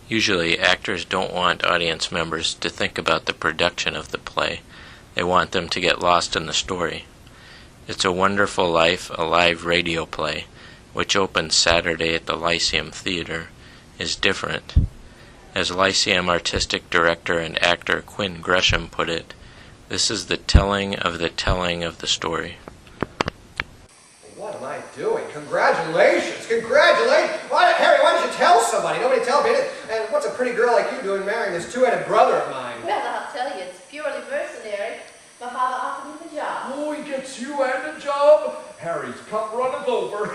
Usually, actors don't want audience members to think about the production of the play. They want them to get lost in the story. It's a Wonderful Life, a live radio play, which opens Saturday at the Lyceum Theater, is different. As Lyceum artistic director and actor Quinn Gresham put it, this is the telling of the story. What am I doing? Congratulations! Congratulations! Harry, why didn't you tell somebody? Nobody tell me. And what's a pretty girl like you doing marrying this two-headed brother of mine? Well, I'll tell you, it's purely mercenary. My father offered me the job. Oh, he gets you and a job? Harry's cup runneth over.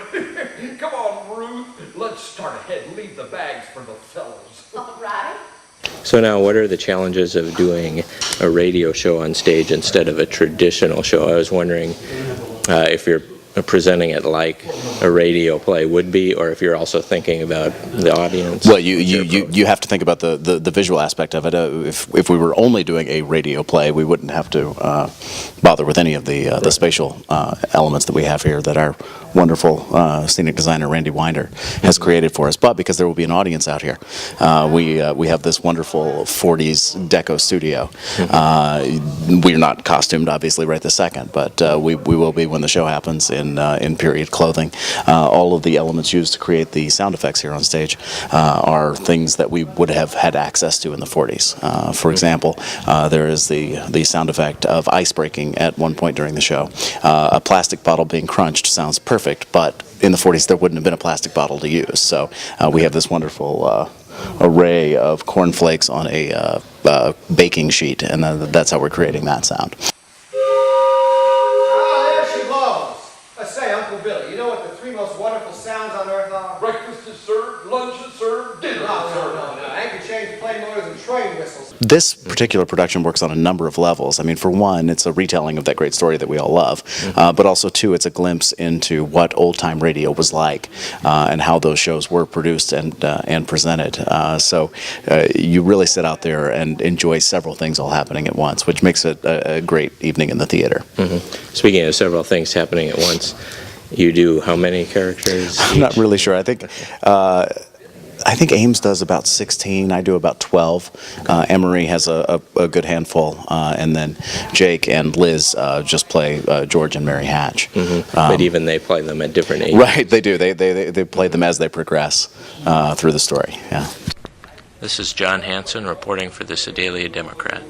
Come on, Ruth. Let's start ahead and leave the bags for the fellows. All right. So now, what are the challenges of doing a radio show on stage instead of a traditional show? I was wondering if you're presenting it like a radio play would be, or if you're also thinking about the audience. Well, you have to think about the visual aspect of it. If we were only doing a radio play, we wouldn't have to bother with any of the spatial elements that we have here that our wonderful scenic designer Randy Winder has created for us. But because there will be an audience out here, we have this wonderful 40s deco studio. We're not costumed, obviously, right this second, but we will be when the show happens in period clothing. All of the elements used to create the sound effects here on stage are things that we would have had access to in the 40s. For example, there is the sound effect of ice breaking at one point during the show. A plastic bottle being crunched sounds perfect, but in the 40s there wouldn't have been a plastic bottle to use. So we have this wonderful array of cornflakes on a baking sheet, and that's how we're creating that sound. Billy, you know what the three most wonderful sounds on earth are? Breakfast is served, lunch is served, dinner is served. No. Anchor chains, plane motors, and train whistles. This particular production works on a number of levels. I mean, for one, it's a retelling of that great story that we all love, but also, two, it's a glimpse into what old-time radio was like and how those shows were produced and presented. So you really sit out there and enjoy several things all happening at once, which makes it a great evening in the theater. Speaking of several things happening at once, you do how many characters? I'm not really sure. I think Ames does about 16. I do about 12. Emery has a good handful, and then Jake and Liz just play George and Mary Hatch. But even they play them at different ages. Right, they do. They play them as they progress through the story. Yeah. This is John Hansen reporting for the Sedalia Democrat.